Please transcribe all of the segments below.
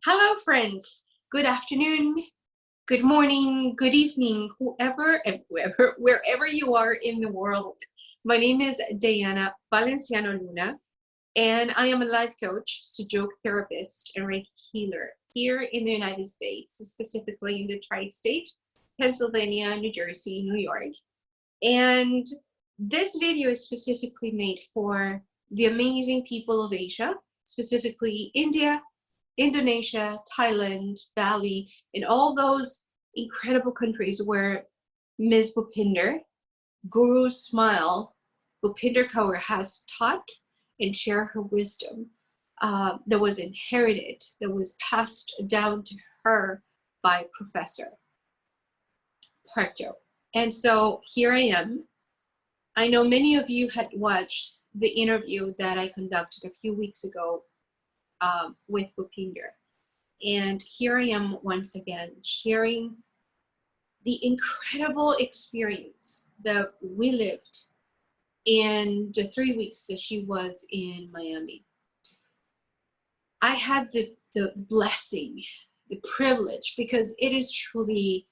Hello, friends. Good afternoon, good morning, good evening, wherever you are in the world. My name is Diana Valenciano-Luna, and I am a life coach, Sujok therapist, and Reiki healer here in the United States, specifically in the tri-state, Pennsylvania, New Jersey, New York. And this video is specifically made for the amazing people of Asia, specifically India, Indonesia, Thailand, Bali, and all those incredible countries where Ms. Bhupinder, Guru Smile, Bhupinder Kaur has taught and shared her wisdom that was inherited, that was passed down to her by Professor Parjo. And so here I am. I know many of you had watched the interview that I conducted a few weeks ago with Bhupinder. And here I am once again sharing the incredible experience that we lived in the 3 weeks that she was in Miami. I had the blessing, the privilege, because it is truly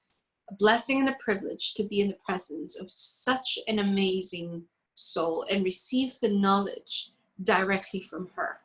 a blessing and a privilege to be in the presence of such an amazing soul and receive the knowledge directly from her.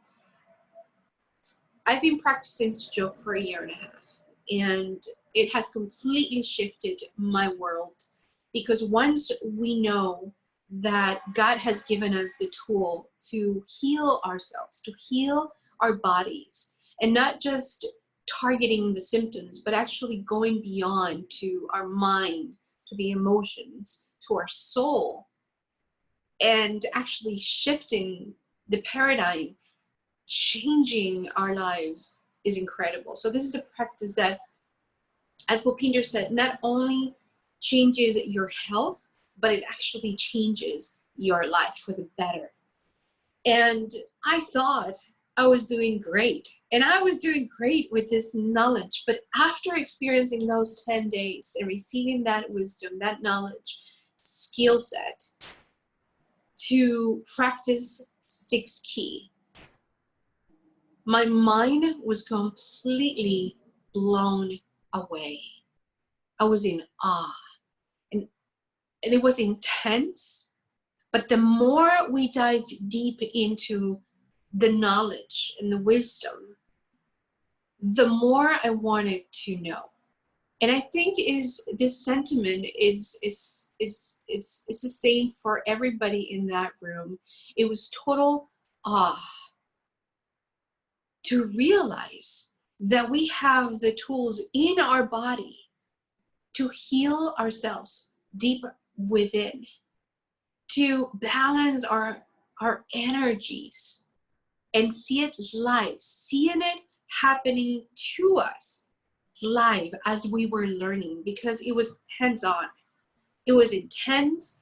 I've been practicing Sujok for 1.5 years, and it has completely shifted my world, because once we know that God has given us the tool to heal ourselves, to heal our bodies, and not just targeting the symptoms, but actually going beyond to our mind, to the emotions, to our soul, and actually shifting the paradigm, changing our lives is incredible. So this is a practice that, as Bhupinder said, not only changes your health, but it actually changes your life for the better. And I thought I was doing great, and I was doing great with this knowledge. But after experiencing those 10 days and receiving that wisdom, that knowledge, skill set to practice 6 key, my mind was completely blown away. I was in awe, and it was intense. But the more we dive deep into the knowledge and the wisdom, the more I wanted to know. And I think this sentiment is the same for everybody in that room. It was total awe to realize that we have the tools in our body to heal ourselves deep within, to balance our energies and see it live, seeing it happening to us live as we were learning, because it was hands-on. It was intense.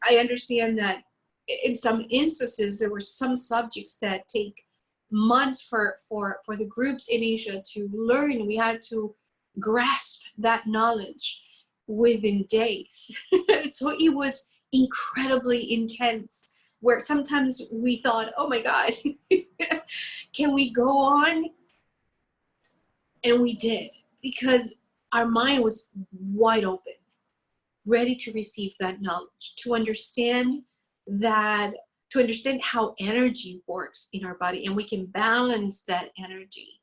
I understand that in some instances there were some subjects that take months for the groups in Asia to learn. We had to grasp that knowledge within days. So it was incredibly intense, where sometimes we thought, oh my God, can we go on? And we did, because our mind was wide open, ready to receive that knowledge, to understand how energy works in our body, and we can balance that energy,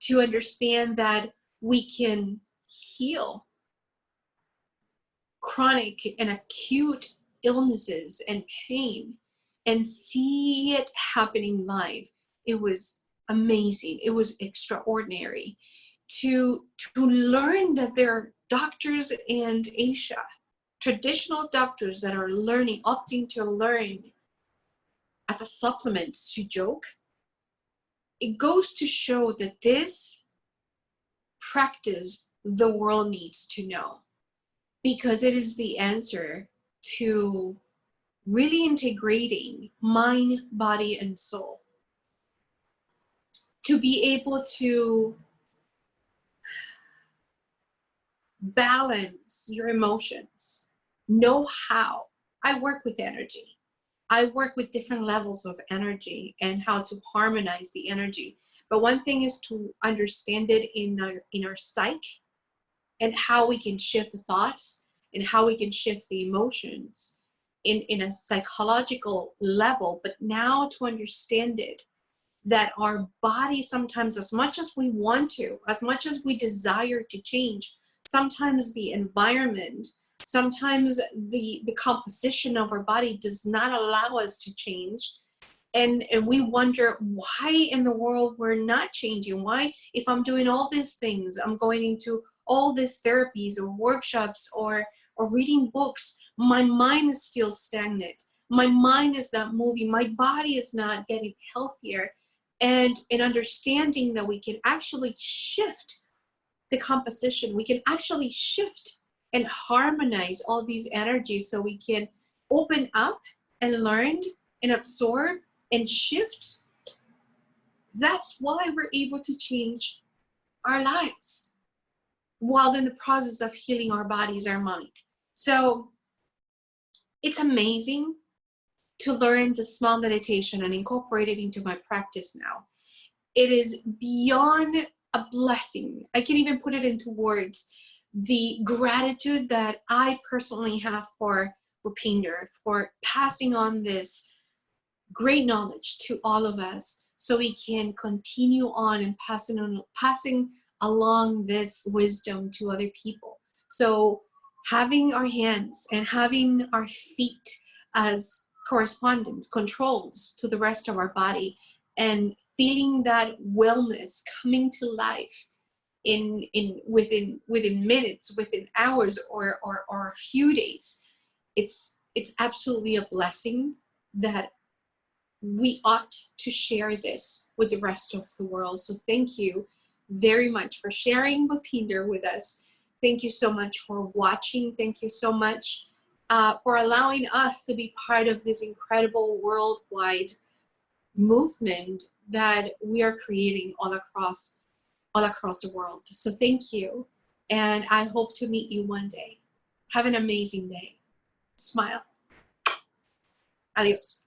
to understand that we can heal chronic and acute illnesses and pain and see it happening live. It was amazing. It was extraordinary to learn that there are doctors in Asia, traditional doctors, that are opting to learn as a supplement to Sujok. It goes to show that this practice the world needs to know, because it is the answer to really integrating mind, body, and soul, to be able to balance your emotions, know how. I work with energy. I work with different levels of energy and how to harmonize the energy. But one thing is to understand it in our psyche, and how we can shift the thoughts and how we can shift the emotions in a psychological level. But now to understand it, that our body sometimes, as much as we want to, as much as we desire to change, sometimes the environment, sometimes the composition of our body does not allow us to change. And we wonder why in the world we're not changing. Why, if I'm doing all these things, I'm going into all these therapies or workshops or reading books, my mind is still stagnant. My mind is not moving. My body is not getting healthier. And in understanding that we can actually shift the composition, we can actually shift and harmonize all these energies so we can open up and learn and absorb and shift. That's why we're able to change our lives while in the process of healing our bodies, our mind. So it's amazing to learn the small meditation and incorporate it into my practice now. It is beyond a blessing. I can't even put it into words. The gratitude that I personally have for Bhupinder, for passing on this great knowledge to all of us, so we can continue on and passing along this wisdom to other people. So having our hands and having our feet as correspondence, controls to the rest of our body, and feeling that wellness coming to life within minutes, within hours, or a few days, it's absolutely a blessing that we ought to share this with the rest of the world. So thank you very much for sharing Bhupinder with us. Thank you so much for watching. Thank you so much for allowing us to be part of this incredible worldwide movement that we are creating all across the world. So thank you, and I hope to meet you one day. Have an amazing day. Smile. Adios.